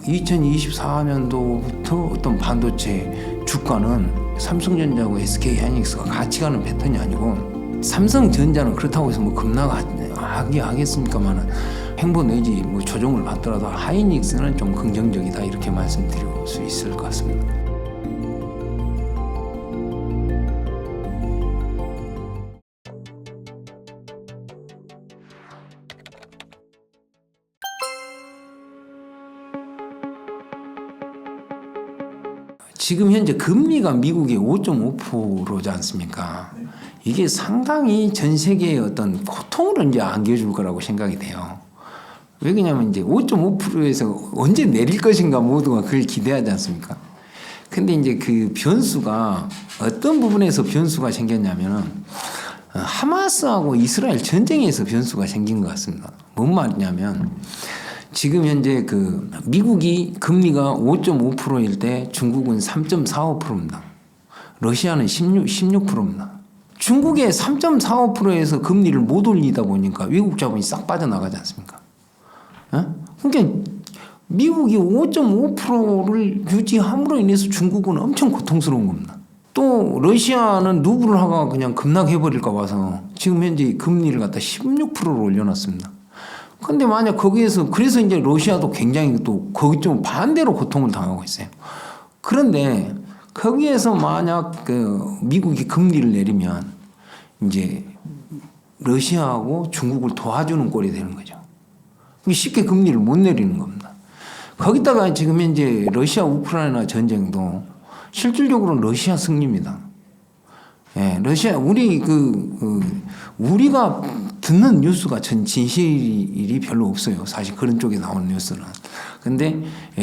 2024년도부터 어떤 반도체 주가는 삼성전자하고 SK하이닉스가 같이 가는 패턴이 아니고, 삼성전자는 그렇다고 해서 뭐 급락하겠습니까만은 횡보 내지 뭐 조정을 받더라도 하이닉스는 좀 긍정적이다, 이렇게 말씀드릴 수 있을 것 같습니다. 지금 현재 금리가 미국이 5.5%지 않습니까? 이게 상당히 전 세계의 어떤 고통을 이제 안겨줄 거라고 생각이 돼요. 왜 그러냐면 이제 5.5%에서 언제 내릴 것인가 모두가 그걸 기대하지 않습니까? 근데 이제 그 변수가 어떤 부분에서 변수가 생겼냐면은 하마스하고 이스라엘 전쟁에서 변수가 생긴 것 같습니다. 뭔 말이냐면 지금 현재 그 미국이 금리가 5.5%일 때 중국은 3.45%입니다. 러시아는 16%입니다. 중국의 3.45%에서 금리를 못 올리다 보니까 외국 자본이 싹 빠져나가지 않습니까? 그러니까 미국이 5.5%를 유지함으로 인해서 중국은 엄청 고통스러운 겁니다. 또 러시아는 루블화가 그냥 급락해버릴까 봐서 지금 현재 금리를 갖다 16%로 올려놨습니다. 근데 만약 거기에서, 그래서 이제 러시아도 굉장히 또 거기 좀 반대로 고통을 당하고 있어요. 그런데 거기에서 만약 그 미국이 금리를 내리면 이제 러시아하고 중국을 도와주는 꼴이 되는 거죠. 쉽게 금리를 못 내리는 겁니다. 거기다가 지금 현재 러시아 우크라이나 전쟁도 실질적으로 러시아 승리입니다. 예, 러시아, 우리가 듣는 뉴스가 진실이 별로 없어요. 사실 그런 쪽에 나오는 뉴스는. 근데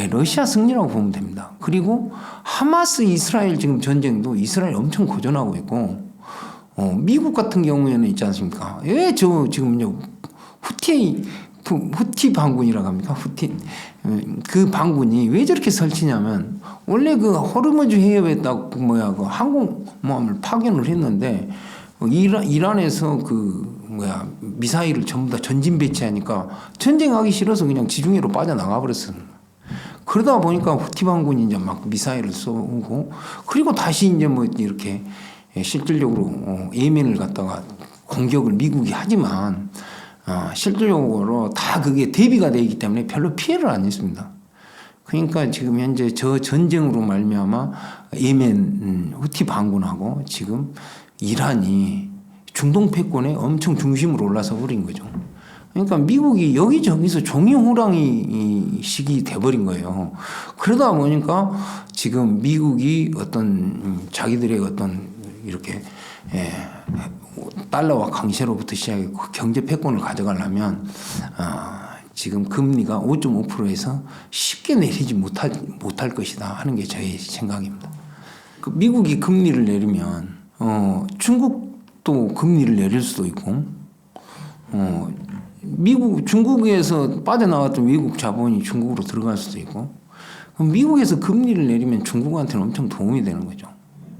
러시아 승리라고 보면 됩니다. 그리고 하마스 이스라엘 지금 전쟁도 이스라엘 엄청 고전하고 있고, 미국 같은 경우에는 있지 않습니까? 지금 후티 반군이라고 합니까? 그 반군이 왜 저렇게 설치냐면, 원래 그 호르무즈 해협에 딱 그 항공모함을 파견을 했는데, 이란에서 미사일을 전부 다 전진 배치하니까 전쟁하기 싫어서 그냥 지중해로 빠져나가 버렸어요. 그러다 보니까 후티 반군이 이제 막 미사일을 쏘고, 그리고 다시 이제 뭐 이렇게 실질적으로 예멘을 갖다가 공격을 미국이 하지만, 실질적으로 다 그게 대비가 되기 때문에 별로 피해를 안 입습니다. 그러니까 지금 현재 저 전쟁으로 말미암아 예멘 후티 반군하고 지금 이란이 중동 패권에 엄청 중심으로 올라서 버린 거죠. 그러니까 미국이 여기저기서 종이호랑이 식이 돼버린 거예요. 그러다 보니까 지금 미국이 어떤 자기들의 어떤 이렇게 달러와 강세로부터 시작해 경제 패권을 가져가려면 지금 금리가 5.5%에서 쉽게 내리지 못할 것이다 하는 게 저의 생각입니다. 미국이 금리를 내리면 중국도 금리를 내릴 수도 있고, 중국에서 빠져나왔던 외국 자본이 중국으로 들어갈 수도 있고, 미국에서 금리를 내리면 중국한테는 엄청 도움이 되는 거죠.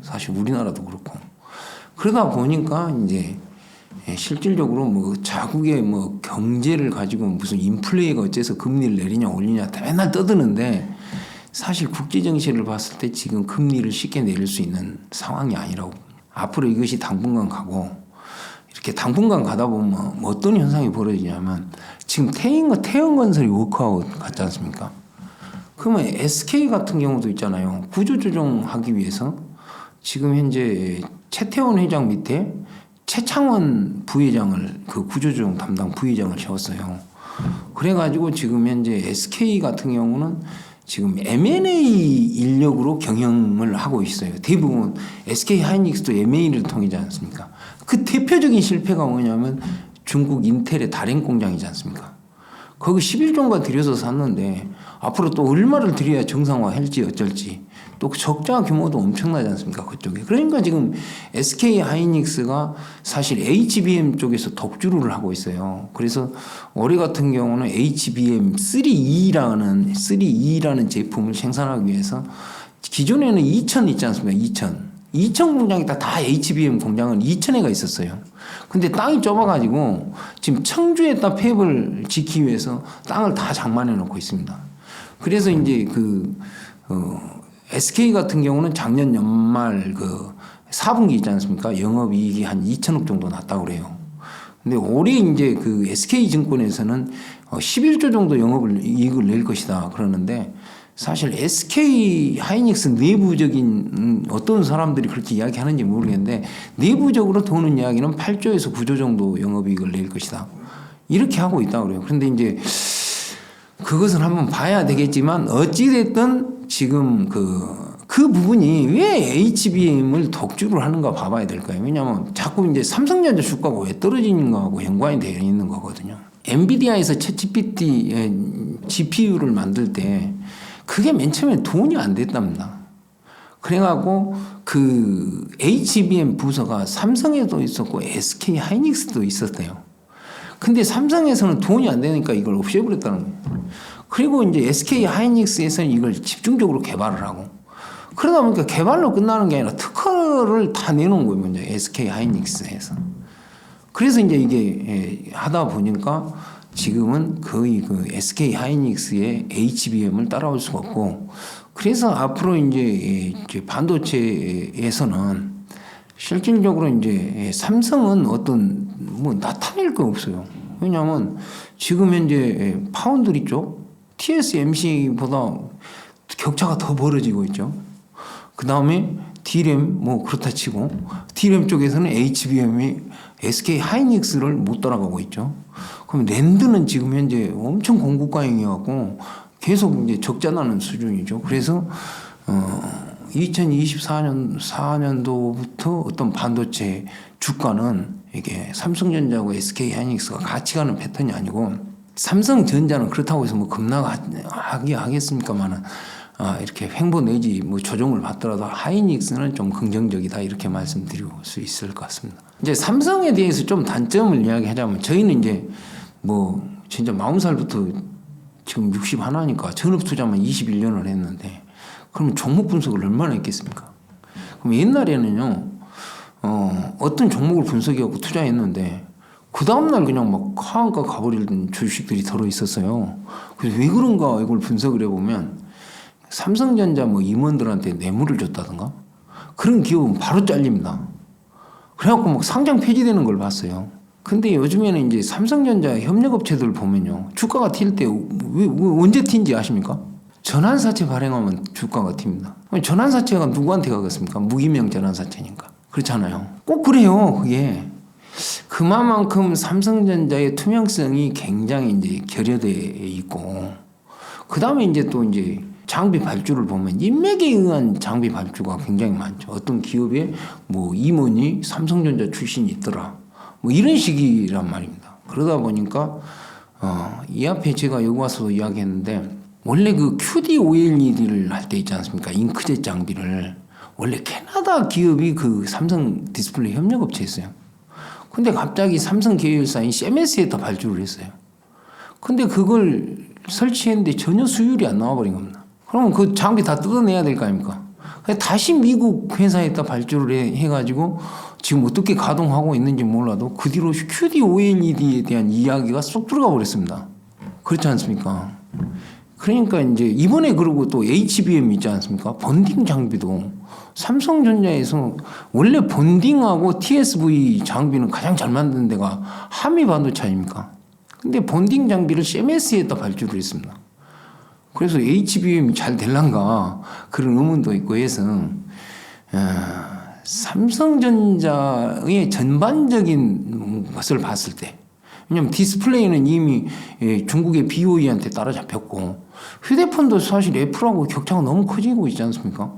사실 우리나라도 그렇고. 그러다 보니까 이제 실질적으로 뭐 자국의 뭐 경제를 가지고 무슨 인플레가 어째서 금리를 내리냐 올리냐 맨날 떠드는데, 사실 국제 정세를 봤을 때 지금 금리를 쉽게 내릴 수 있는 상황이 아니라고. 앞으로 이것이 당분간 가고, 이렇게 당분간 가다 보면 뭐 어떤 현상이 벌어지냐면, 지금 태형건설이 워크아웃 같지 않습니까? 그러면 SK 같은 경우도 있잖아요. 구조조정하기 위해서 지금 현재 최태원 회장 밑에 최창원 부회장을, 그 구조조정 담당 부회장을 세웠어요. 그래가지고 지금 현재 SK 같은 경우는 지금 M&A 인력으로 경영을 하고 있어요. 대부분 SK 하이닉스도 M&A를 통하지 않습니까? 그 대표적인 실패가 뭐냐면 중국 인텔의 다롄 공장이지 않습니까? 거기 11조인가 들여서 샀는데 앞으로 또 얼마를 들여야 정상화할지 어쩔지, 또 적자 규모도 엄청나지 않습니까? 그쪽에. 그러니까 지금 SK 하이닉스가 사실 HBM 쪽에서 독주를 하고 있어요. 그래서 올해 같은 경우는 HBM 3E라는 제품을 생산하기 위해서, 기존에는 2000 있지 않습니까? 2000 공장이 다 HBM 공장은 2000회가 있었어요. 근데 땅이 좁아가지고 지금 청주에다 폐업을 짓기 위해서 땅을 다 장만해 놓고 있습니다. 그래서 이제 SK 같은 경우는 작년 연말 4분기 있지 않습니까? 영업이익이 한 2천억 정도 났다고 그래요. 근데 올해 이제 SK증권에서는 11조 정도 이익을 낼 것이다 그러는데 사실 SK 하이닉스 내부적인 어떤 사람들이 그렇게 이야기하는지 모르겠는데 내부적으로 도는 이야기는 8조에서 9조 정도 영업이익을 낼 것이다. 이렇게 하고 있다고 그래요. 그런데 이제 그것은 한번 봐야 되겠지만 어찌됐든 지금 그 부분이 왜 HBM을 독주를 하는가 봐봐야 될 거예요. 왜냐하면 자꾸 이제 삼성전자 주가가 왜 떨어지는 거하고 연관이 되어 있는 거거든요. 엔비디아에서 챗GPT GPU를 만들 때 그게 맨 처음에 돈이 안 됐답니다. 그래갖고 HBM 부서가 삼성에도 있었고 SK 하이닉스도 있었대요. 근데 삼성에서는 돈이 안 되니까 이걸 없애버렸다는 거예요. 그리고 이제 SK 하이닉스에서는 이걸 집중적으로 개발을 하고 그러다 보니까 개발로 끝나는 게 아니라 특허를 다 내놓은 거예요. 먼저 SK 하이닉스에서. 그래서 이제 이게 하다 보니까 지금은 거의 SK 하이닉스의 HBM을 따라올 수가 없고 그래서 앞으로 이제 반도체에서는 실질적으로 이제 삼성은 나타낼 거 없어요. 왜냐하면 지금 현재 파운드리 쪽 TSMC보다 격차가 더 벌어지고 있죠. 그 다음에 D램 그렇다 치고 D램 쪽에서는 HBM이 SK 하이닉스를 못 따라가고 있죠. 그럼 랜드는 지금 현재 엄청 공급과잉이갖고 계속 이제 적자 나는 수준이죠. 그래서 2024년도부터 어떤 반도체 주가는 이게 삼성전자하고 SK 하이닉스가 같이 가는 패턴이 아니고 삼성전자는 그렇다고 해서 하겠습니까만은 이렇게 횡보 내지 조정을 받더라도 하이닉스는 좀 긍정적이다 이렇게 말씀드릴 수 있을 것 같습니다. 이제 삼성에 대해서 좀 단점을 이야기하자면 저희는 이제 진짜 40살부터 지금 61니까 전업 투자만 21년을 했는데 그러면 종목 분석을 얼마나 했겠습니까? 그럼 옛날에는요 어떤 종목을 분석해갖고 투자했는데 그 다음날 그냥 하한가 가버리는 주식들이 들어 있었어요. 그래서 왜 그런가 이걸 분석을 해보면 삼성전자 임원들한테 뇌물을 줬다든가 그런 기업은 바로 잘립니다. 그래갖고 상장 폐지되는 걸 봤어요. 근데 요즘에는 이제 삼성전자 협력업체들 보면요 주가가 튈 때 언제 튄지 아십니까? 전환사채 발행하면 주가가 튑니다. 전환사채가 누구한테 가겠습니까? 무기명 전환사채니까. 그렇잖아요. 꼭 그래요. 그게 그만큼 삼성전자의 투명성이 굉장히 이제 결여되어 있고 그 다음에 이제 또 이제 장비 발주를 보면 인맥에 의한 장비 발주가 굉장히 많죠. 어떤 기업에 임원이 삼성전자 출신이 있더라. 이런 식이란 말입니다. 그러다 보니까 이 앞에 제가 여기 와서 이야기했는데 원래 QD-OLED를 할 때 있지 않습니까? 잉크젯 장비를 원래 캐나다 기업이 삼성 디스플레이 협력업체였어요. 근데 갑자기 삼성 계열사인 CMS에다 발주를 했어요. 근데 그걸 설치했는데 전혀 수율이 안 나와버린 겁니다. 그러면 그 장비 다 뜯어내야 될 거 아닙니까? 다시 미국 회사에다 발주를 해가지고 지금 어떻게 가동하고 있는지 몰라도 그 뒤로 QD-OLED에 대한 이야기가 쏙 들어가 버렸습니다. 그렇지 않습니까? 그러니까 이제 이번에 그러고 또 HBM 있지 않습니까? 본딩 장비도 삼성전자에서 원래 본딩하고 TSV 장비는 가장 잘 만드는 데가 한미 반도체 아닙니까? 근데 본딩 장비를 CMS에다 발주를 했습니다. 그래서 HBM이 잘 될란가 그런 의문도 있고 해서 삼성전자의 전반적인 것을 봤을 때 왜냐하면 디스플레이는 이미 중국의 BOE한테 따라잡혔고 휴대폰도 사실 애플하고 격차가 너무 커지고 있지 않습니까?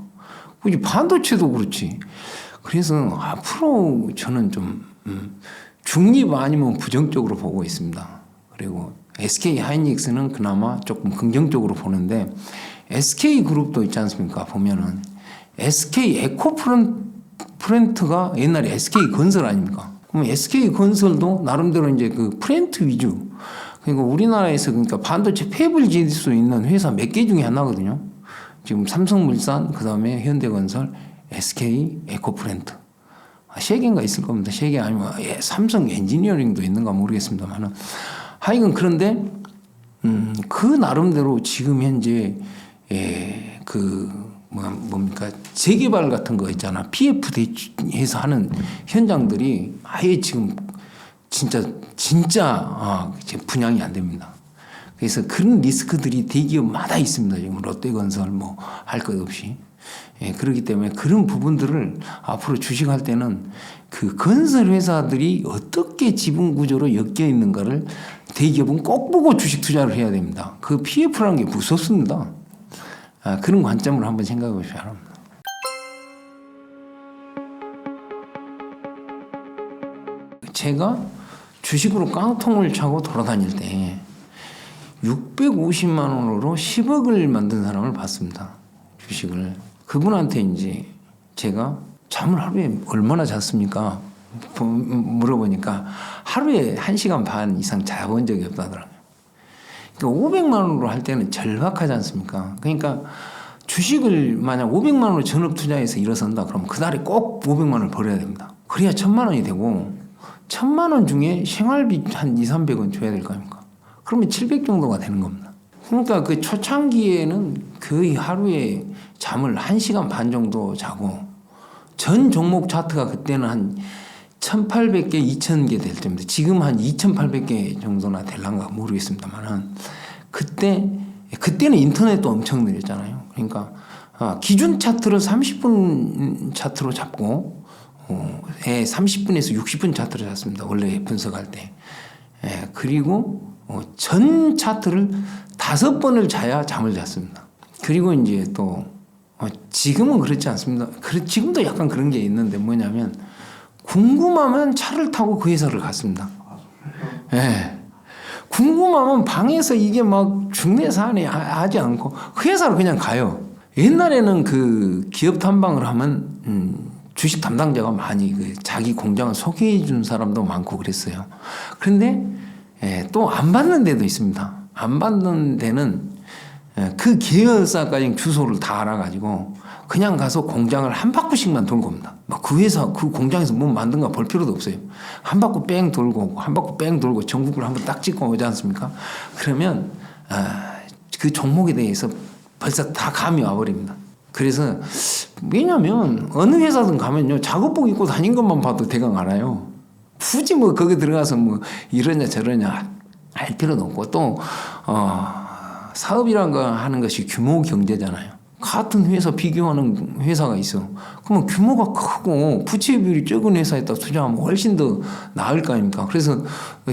반도체도 그렇지. 그래서 앞으로 저는 좀 중립 아니면 부정적으로 보고 있습니다. 그리고 SK 하이닉스는 그나마 조금 긍정적으로 보는데 SK 그룹도 있지 않습니까? 보면은 SK 에코프렌트가 옛날에 SK 건설 아닙니까? 그럼 SK 건설도 나름대로 이제 프렌트 위주. 그러니까 우리나라에서 반도체 팹을 지을 수 있는 회사 몇 개 중에 하나거든요. 지금 삼성물산, 그 다음에 현대건설, SK 에코프렌트. 3개인가 있을 겁니다. 3개 아니면 삼성 엔지니어링도 있는가 모르겠습니다만은. 하여간 그런데 그 나름대로 지금 현재 뭡니까 재개발 같은 거 있잖아. PF 대해서 하는 현장들이 아예 지금 진짜 분양이 안 됩니다. 그래서 그런 리스크들이 대기업마다 있습니다. 지금 롯데건설 뭐 할 것 없이. 그렇기 때문에 그런 부분들을 앞으로 주식할 때는 그 건설 회사들이 어떻게 지분 구조로 엮여 있는가를 대기업은 꼭 보고 주식 투자를 해야 됩니다. 그 PF라는 게 무섭습니다. 그런 관점으로 한번 생각해 보시기 바랍니다. 제가 주식으로 깡통을 차고 돌아다닐 때 650만 원으로 10억을 만든 사람을 봤습니다. 주식을. 그분한테 이제 제가 잠을 하루에 얼마나 잤습니까? 물어보니까 하루에 1시간 반 이상 자본 적이 없다더라고요. 그러니까 500만 원으로 할 때는 절박하지 않습니까? 그러니까 주식을 만약 500만 원으로 전업 투자해서 일어선다 그러면 그날에 꼭 500만 원을 벌어야 됩니다. 그래야 1000만 원이 되고 1000만 원 중에 생활비 한 200~300원 줘야 될 거 아닙니까? 그러면 700 정도가 되는 겁니다. 그러니까 그 초창기에는 거의 하루에 잠을 1시간 반 정도 자고 전 종목 차트가 그때는 한 1800개, 2000개 될 때입니다. 지금 한 2800개 정도나 될란가 모르겠습니다만 그때는 인터넷도 엄청 느렸잖아요. 그러니까 기준 차트를 30분 차트로 잡고 30분에서 60분 차트를 잡습니다. 원래 분석할 때. 그리고 전 차트를 5번을 자야 잠을 잤습니다. 그리고 이제 또 지금은 그렇지 않습니다. 지금도 약간 그런 게 있는데 뭐냐면 궁금하면 차를 타고 그 회사를 갔습니다. 궁금하면 방에서 이게 막 중매사안이 하지 않고 그 회사를 그냥 가요. 옛날에는 그 기업 탐방을 하면 주식 담당자가 많이 자기 공장을 소개해 준 사람도 많고 그랬어요. 그런데 또 안 받는 데도 있습니다. 안 받는 데는 그 계열사까지 주소를 다 알아가지고 그냥 가서 공장을 한 바퀴씩만 돌고 옵니다. 막 그 회사, 그 공장에서 뭐 만든가 볼 필요도 없어요. 한 바퀴 뺑 돌고, 한 바퀴 뺑 돌고 전국을 한번 딱 찍고 오지 않습니까? 그러면 그 종목에 대해서 벌써 다 감이 와버립니다. 그래서 왜냐면 어느 회사든 가면요 작업복 입고 다닌 것만 봐도 대강 알아요. 굳이 뭐 거기 들어가서 뭐 이러냐 저러냐 할 필요도 없고 또 사업이란 거 하는 것이 규모 경제잖아요. 같은 회사 비교하는 회사가 있어. 그러면 규모가 크고 부채 비율이 적은 회사에다 투자하면 훨씬 더 나을 거 아닙니까? 그래서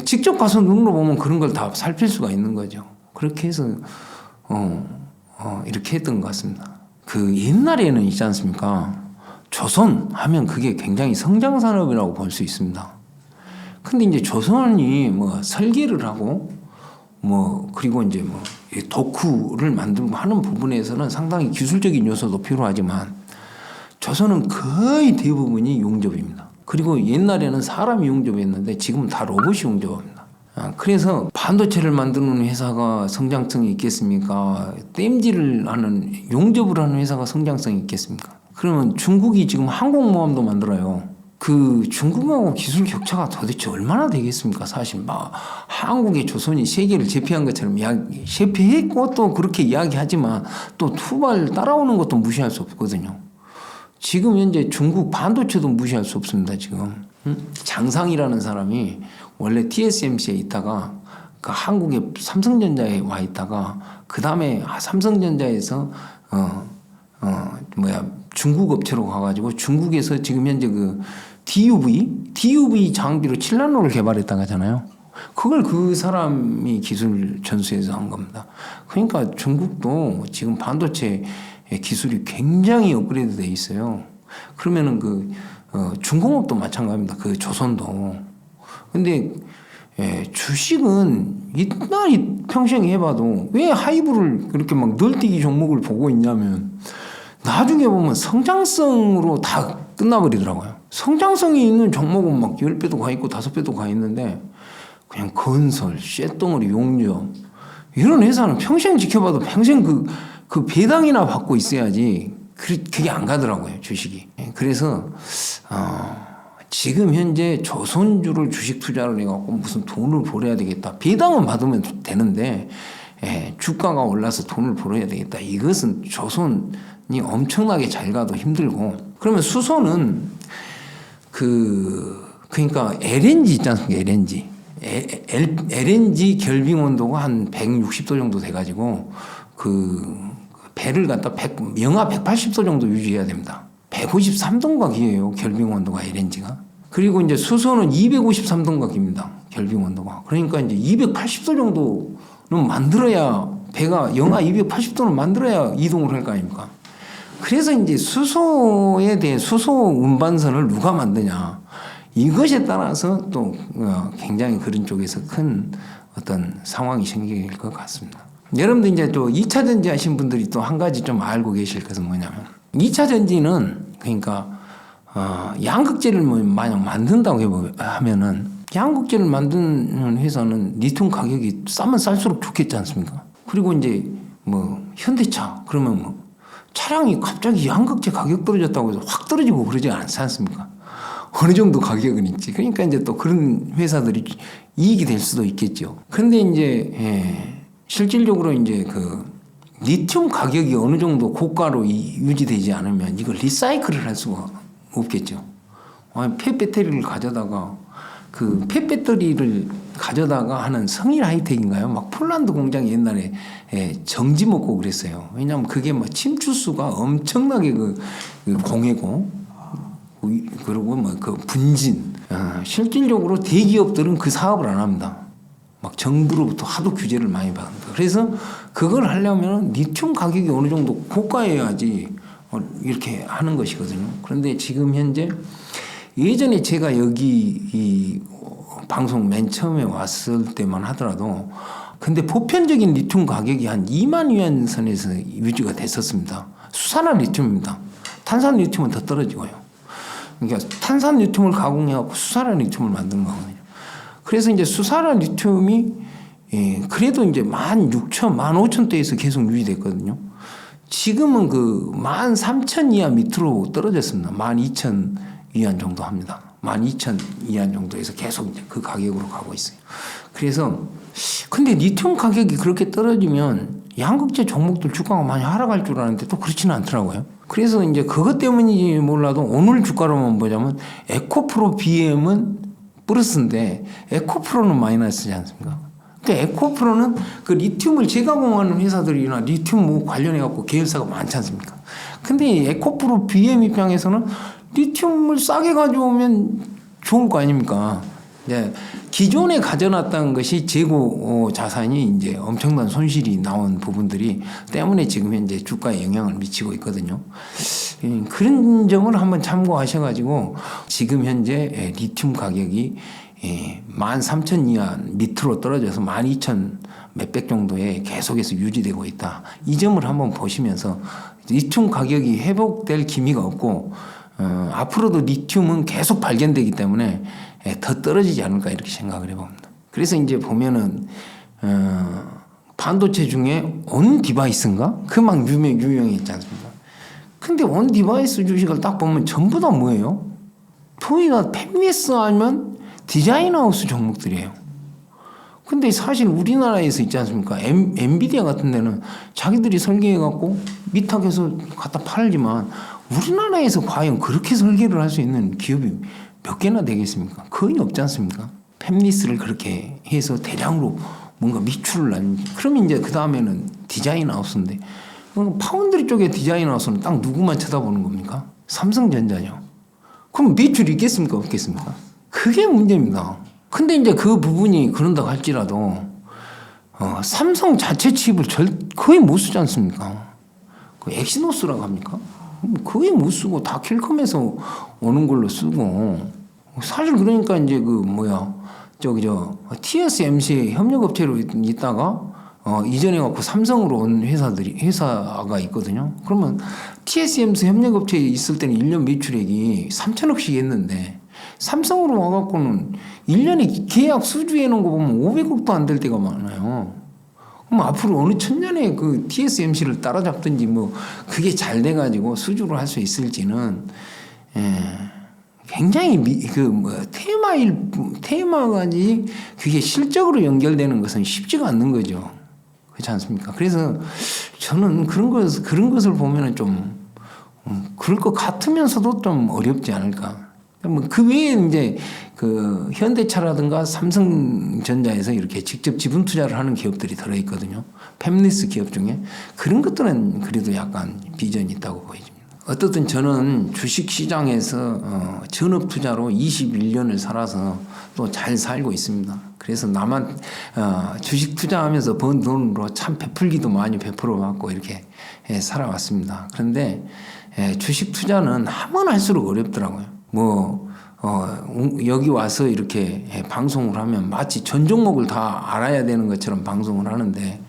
직접 가서 눈으로 보면 그런 걸 다 살필 수가 있는 거죠. 그렇게 해서 이렇게 했던 것 같습니다. 그 옛날에는 있지 않습니까? 조선 하면 그게 굉장히 성장 산업이라고 볼 수 있습니다. 근데 이제 조선이 뭐 설계를 하고 그리고 이제 덕후를 만들고 하는 부분에서는 상당히 기술적인 요소도 필요하지만 조선은 거의 대부분이 용접입니다. 그리고 옛날에는 사람이 용접했는데 지금은 다 로봇이 용접합니다. 그래서 반도체를 만드는 회사가 성장성이 있겠습니까? 땜질을 하는 용접을 하는 회사가 성장성이 있겠습니까? 그러면 중국이 지금 항공모함도 만들어요. 그 중국하고 기술 격차가 도대체 얼마나 되겠습니까? 사실 한국의 조선이 세계를 제패한 것처럼 제패했고 또 그렇게 이야기하지만 또 투발 따라오는 것도 무시할 수 없거든요. 지금 현재 중국 반도체도 무시할 수 없습니다. 지금 장상이라는 사람이 원래 TSMC에 있다가 그 한국의 삼성전자에 와 있다가 그 다음에 삼성전자에서 중국 업체로 가가지고 중국에서 지금 현재 그 DUV 장비로 칠라노를 개발했다고 하잖아요. 그걸 그 사람이 기술 전수해서 한 겁니다. 그러니까 중국도 지금 반도체 기술이 굉장히 업그레이드 돼 있어요. 그러면은 중공업도 마찬가지입니다. 그 조선도. 근데 주식은 이따리 평생 해봐도 왜 하이브를 그렇게 막 널뛰기 종목을 보고 있냐면 나중에 보면 성장성으로 다 끝나버리더라고요. 성장성이 있는 종목은 막 10배도 가 있고 5배도 가 있는데 그냥 건설, 쇳덩어리, 용접 이런 회사는 평생 지켜봐도 평생 그 배당이나 받고 있어야지 그게 안 가더라고요, 주식이. 그래서 지금 현재 조선주를 주식 투자를 해갖고 무슨 돈을 벌어야 되겠다. 배당은 받으면 되는데 주가가 올라서 돈을 벌어야 되겠다. 이것은 조선이 엄청나게 잘 가도 힘들고. 그러면 수소는 그러니까 LNG 있지 않습니까? LNG. LNG 결빙 온도가 한 160도 정도 돼가지고 배를 갖다 영하 180도 정도 유지해야 됩니다. 153도인가 기해요. 결빙 온도가 LNG가. 그리고 이제 수소는 253도인가 깁니다. 결빙 온도가. 그러니까 이제 280도 정도는 만들어야 배가 영하 280도는 만들어야 이동을 할 거 아닙니까? 그래서 이제 수소에 대해 수소 운반선을 누가 만드냐. 이것에 따라서 또 굉장히 그런 쪽에서 큰 어떤 상황이 생길 것 같습니다. 여러분들 이제 또 2차 전지 하신 분들이 또 한 가지 좀 알고 계실 것은 뭐냐면 2차 전지는 그러니까 양극재를 만약 만든다고 하면은 양극재를 만드는 회사는 리튬 가격이 싸면 쌀수록 좋겠지 않습니까? 그리고 이제 현대차 그러면 차량이 갑자기 양극재 가격 떨어졌다고 해서 확 떨어지고 그러지 않지 않습니까? 어느 정도 가격은 있지. 그러니까 이제 또 그런 회사들이 이익이 될 수도 있겠죠. 그런데 이제 실질적으로 이제 리튬 가격이 어느 정도 고가로 유지되지 않으면 이걸 리사이클을 할 수가 없겠죠. 폐배터리를 가져다가 폐배터리를 가져다가 하는 성일 하이텍인가요? 막 폴란드 공장 옛날에 정지 먹고 그랬어요. 왜냐하면 그게 막 침투수가 엄청나게 공해고 그리고 분진. 실질적으로 대기업들은 그 사업을 안 합니다. 막 정부로부터 하도 규제를 많이 받는다. 그래서 그걸 하려면 리튬 가격이 어느 정도 고가여야지 이렇게 하는 것이거든요. 그런데 지금 현재 예전에 제가 여기 이 방송 맨 처음에 왔을 때만 하더라도 근데 보편적인 리튬 가격이 한 2만 위안 선에서 유지가 됐었습니다. 수산화 리튬입니다. 탄산 리튬은 더 떨어지고요. 그러니까 탄산 리튬을 가공해갖고 수산화 리튬을 만드는 거거든요. 그래서 이제 수산화 리튬이 그래도 이제 16,000, 15,000대에서 계속 유지됐거든요. 지금은 13,000 이하 밑으로 떨어졌습니다. 12,000 위안 정도 합니다. 12,000 위안 정도에서 계속 이제 그 가격으로 가고 있어요. 그래서 근데 리튬 가격이 그렇게 떨어지면 양극재 종목들 주가가 많이 하락할 줄 알았는데 또 그렇지는 않더라고요. 그래서 이제 그것 때문인지 몰라도 오늘 주가로만 보자면 에코프로 BM은 플러스인데 에코프로는 마이너스지 않습니까? 근데 에코프로는 리튬을 재가공하는 회사들이나 리튬 관련해 갖고 계열사가 많지 않습니까? 근데 에코프로 BM 입장에서는 리튬을 싸게 가져오면 좋을 거 아닙니까? 네, 기존에 가져놨던 것이 재고 자산이 이제 엄청난 손실이 나온 부분들이 때문에 지금 현재 주가에 영향을 미치고 있거든요. 그런 점을 한번 참고하셔가지고 지금 현재 리튬 가격이 13,000 이하 밑으로 떨어져서 12,000 몇백 정도에 계속해서 유지되고 있다. 이 점을 한번 보시면서 리튬 가격이 회복될 기미가 없고 앞으로도 리튬은 계속 발견되기 때문에 더 떨어지지 않을까 이렇게 생각을 해봅니다. 그래서 이제 보면은 반도체 중에 온 디바이스인가? 그 막 유명했지 않습니까? 근데 온 디바이스 주식을 딱 보면 전부 다 뭐예요? 토이가 팹리스 아니면 디자인하우스 종목들이에요. 근데 사실 우리나라에서 있지 않습니까? 엔비디아 같은 데는 자기들이 설계해갖고 위탁해서 갖다 팔지만 우리나라에서 과연 그렇게 설계를 할 수 있는 기업이 몇 개나 되겠습니까? 거의 없지 않습니까? 팹리스를 그렇게 해서 대량으로 뭔가 미출을 하는. 그러면 이제 그 다음에는 디자인 하우스인데 파운드리 쪽의 디자인 하우스는 딱 누구만 쳐다보는 겁니까? 삼성전자죠. 그럼 매출이 있겠습니까? 없겠습니까? 그게 문제입니다. 근데 이제 그 부분이 그런다고 할지라도 삼성 자체 칩을 거의 못 쓰지 않습니까? 그 엑시노스라고 합니까? 거의 못 쓰고 다 킬컴에서 오는 걸로 쓰고 사실 그러니까 이제 TSMC 협력업체로 있다가 이전에 갖고 삼성으로 온 회사가 있거든요. 그러면 TSMC 협력업체에 있을 때는 1년 매출액이 3천억씩 했는데 삼성으로 와갖고는 1년에 계약 수주해 놓은 거 보면 500억도 안 될 때가 많아요. 그럼 앞으로 어느 천년에 그 TSMC를 따라잡든지 그게 잘 돼가지고 수주를 할 수 있을지는 굉장히 테마까지 그게 실적으로 연결되는 것은 쉽지가 않는 거죠. 그렇지 않습니까? 그래서 저는 그런 것을 보면은 좀 그럴 것 같으면서도 좀 어렵지 않을까. 그 외에 이제 그 현대차라든가 삼성전자에서 이렇게 직접 지분 투자를 하는 기업들이 들어있거든요. 팹리스 기업 중에 그런 것들은 그래도 약간 비전이 있다고 보여집니다. 어떻든 저는 주식시장에서 전업 투자로 21년을 살아서 또 잘 살고 있습니다. 그래서 나만 주식 투자하면서 번 돈으로 참 베풀기도 많이 베풀어 왔고 이렇게 살아왔습니다. 그런데 주식 투자는 하면 할수록 어렵더라고요. 여기 와서 이렇게 방송을 하면 마치 전 종목을 다 알아야 되는 것처럼 방송을 하는데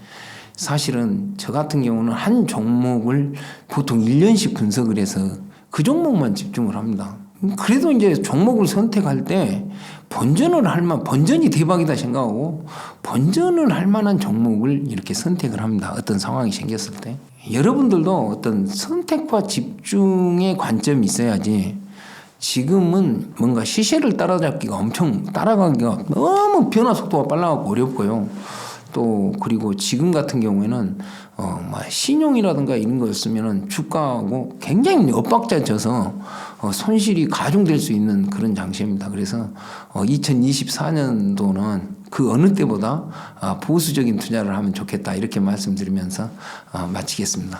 사실은 저 같은 경우는 한 종목을 보통 1년씩 분석을 해서 그 종목만 집중을 합니다. 그래도 이제 종목을 선택할 때 번전이 대박이다 생각하고 번전을 할 만한 종목을 이렇게 선택을 합니다. 어떤 상황이 생겼을 때. 여러분들도 어떤 선택과 집중의 관점이 있어야지 지금은 뭔가 시세를 따라가기가 너무 변화 속도가 빨라갖고 어렵고요. 또 그리고 지금 같은 경우에는 신용이라든가 이런 거 쓰면은 주가하고 굉장히 엇박자져서 손실이 가중될 수 있는 그런 장세입니다. 그래서 2024년도는 그 어느 때보다 보수적인 투자를 하면 좋겠다 이렇게 말씀드리면서 마치겠습니다.